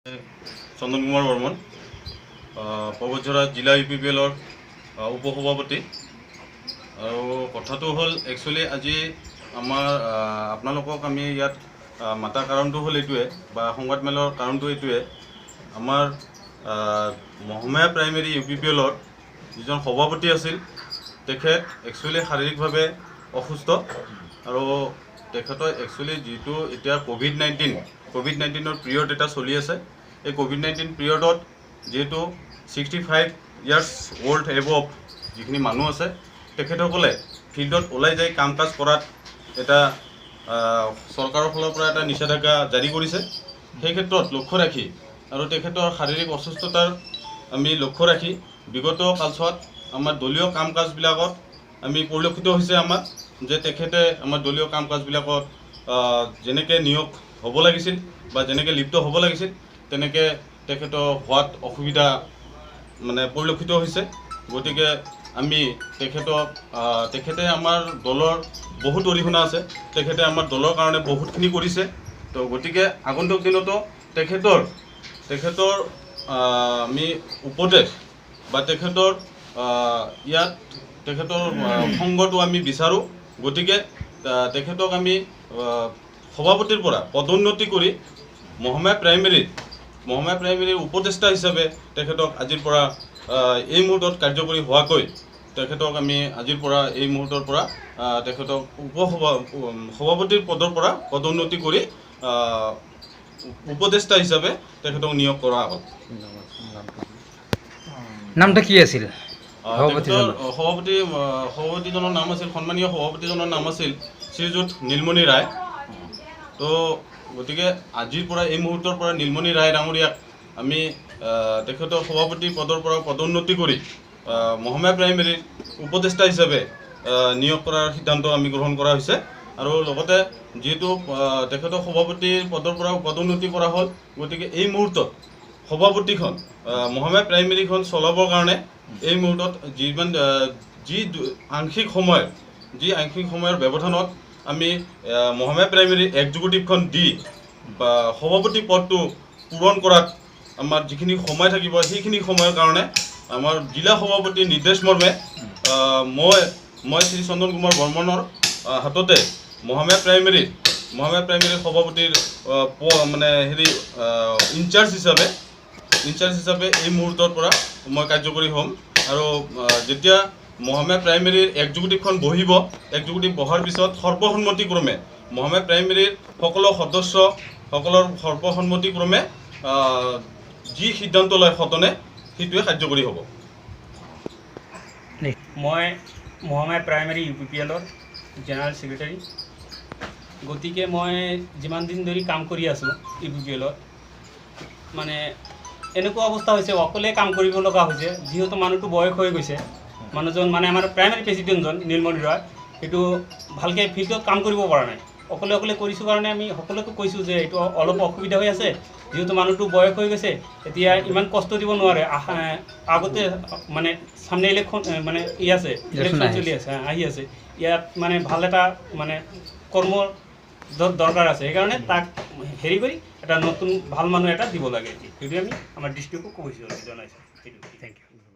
চন্দন কুমাৰ বৰ্মন পৰ্বতঝৰা জিলা UPPLৰ উপসভাপতি। আৰু কথাটো হ'ল একচুৱেলি আজি আমাৰ আপোনালোকক আমি ইয়াত মাতাৰ কাৰণটো হ'ল এইটোৱে, বা সংবাদমেলৰ কাৰণটো এইটোৱে, আমাৰ মহমায়া প্ৰাইমেৰী UPPLৰ যিজন সভাপতি আছিল তেখেত একচুৱেলি শাৰীৰিকভাৱে অসুস্থ। আৰু তেখেতৰ একচুৱেলি যিটো এতিয়া কোভিড-19ৰ পিৰিয়ড এটা চলি আছে, এই কোভিড-19 পিৰিয়ডত যেহেতু 65 ইয়াৰ্ছ ওল্ড এবভ যিখিনি মানুহ আছে তেখেতসকলে ফিল্ডত ওলাই যাই কাম কাজ কৰাত এটা চৰকাৰৰ ফালৰ পৰা এটা নিষেধাজ্ঞা জাৰি কৰিছে। সেই ক্ষেত্ৰত লক্ষ্য ৰাখি আৰু তেখেতৰ শাৰীৰিক অসুস্থতাৰ আমি লক্ষ্য ৰাখি বিগত কালছোৱাত আমাৰ দলীয় কাম কাজবিলাকত আমি পৰিলক্ষিত হৈছে আমাৰ যে তেখেতে আমাৰ দলীয় কাম কাজবিলাকত যেনেকৈ নিয়োগ হ'ব লাগিছিল বা যেনেকৈ লিপ্ত হ'ব লাগিছিল তেনেকৈ তেখেতৰ হোৱাত অসুবিধা পৰিলক্ষিত হৈছে। গতিকে আমি তেখেতে আমাৰ দলৰ বহুত অৰিহণা আছে, তেখেতে আমাৰ দলৰ কাৰণে বহুতখিনি কৰিছে। তো গতিকে আগন্তুক দিনতো তেখেতৰ আমি উপদেশ বা তেখেতৰ সংগটো আমি বিচাৰোঁ। গতিকে তেখেতক আমি সভাপতিৰ পৰা পদোন্নতি কৰি মহমায়া প্ৰাইমেৰীৰ উপদেষ্টা হিচাপে তেখেতক আজিৰ পৰা এই মুহূৰ্তত কাৰ্যকৰী হোৱাকৈ তেখেতক আমি আজিৰ পৰা এই মুহূৰ্তৰ পৰা তেখেতক সভাপতিৰ পদৰ পৰা পদোন্নতি কৰি উপদেষ্টা হিচাপে তেখেতক নিয়োগ কৰা হ'ল। নামটা কি আছিল? সভাপতিজনৰ নাম আছিল, সন্মানীয় সভাপতিজনৰ নাম আছিল শ্ৰীযুত নীলমণি ৰায়। তো গতিকে আজিৰ পৰা এই মুহূৰ্তৰ পৰা নীলমণি ৰায় ডাঙৰীয়াক আমি তেখেতৰ সভাপতি পদৰ পৰা পদোন্নতি কৰি মহমায়া প্ৰাইমেৰীৰ উপদেষ্টা হিচাপে নিয়োগ কৰাৰ সিদ্ধান্ত আমি গ্ৰহণ কৰা হৈছে। আৰু লগতে যিহেতু তেখেতৰ সভাপতিৰ পদৰ পৰা পদোন্নতি কৰা হ'ল, গতিকে এই মুহূৰ্তত সভাপতিখন মহমায়া প্ৰাইমেৰীখন চলাবৰ কাৰণে এই মুহূৰ্তত যি আংশিক সময়ৰ ব্যৱধানত আমি মহমায়া প্ৰাইমেৰী এক্সিকিউটিভখন দি বা সভাপতি পদটো পূৰণ কৰাত আমাৰ যিখিনি সময় থাকিব সেইখিনি সময়ৰ কাৰণে আমাৰ জিলা সভাপতিৰ নিৰ্দেশ মৰ্মে মই শ্ৰী চন্দন কুমাৰ বৰ্মনৰ হাততে মহমায়া প্ৰাইমেৰীৰ সভাপতিৰ ইনচাৰ্জ হিচাপে এই মুহূৰ্তৰ পৰা মই কাৰ্যকৰী হ'ম। আৰু যেতিয়া মহমায়া প্ৰাইমেৰীৰ এক্সিকিউটিভখন এক্সিকিউটিভ বহাৰ পিছত সৰ্বসন্মতিক্ৰমে মহমায়া প্ৰাইমেৰীৰ সকলো সদস্যসকলৰ সৰ্বসন্মতিক্ৰমে যি সিদ্ধান্ত লয় সদনে সেইটোৱে কাৰ্যকৰী হ'ব। মই মহমায়া প্ৰাইমেৰী UPPLৰ জেনেৰেল ছেক্ৰেটাৰী। গতিকে মই যিমান দিন ধৰি কাম কৰি আছোঁ UPPLত, এনেকুৱা অৱস্থা হৈছে অকলে কাম কৰিব লগা হৈছে। যিহেতু মানুহটো বয়স হৈ গৈছে, মানুহজন আমাৰ প্ৰাইমেৰী প্ৰেছিডেণ্টজন নীলমণি ৰায় সেইটো ভালকৈ ফিল্ডত কাম কৰিব পৰা নাই। অকলে কৰিছোঁ কাৰণে আমি সকলোকে কৈছোঁ যে এইটো অলপ অসুবিধা হৈ আছে। যিহেতু মানুহটো বয়স হৈ গৈছে, এতিয়া ইমান কষ্ট দিব নোৱাৰে। আগতে সামনে ইলেকশ্যন ইলেকশ্যন চলি আছে, আহি আছে। ইয়াত ভাল এটা কৰ্মৰ দৰকাৰ আছে। সেইকাৰণে তাক হেৰি কৰি এটা নতুন ভাল মানুহ এটা দিব লাগে। সেইটো আমি আমাৰ ডিষ্ট্ৰিক্টকো কৈছোঁ, জনাইছোঁ। সেইটো থেংক ইউ।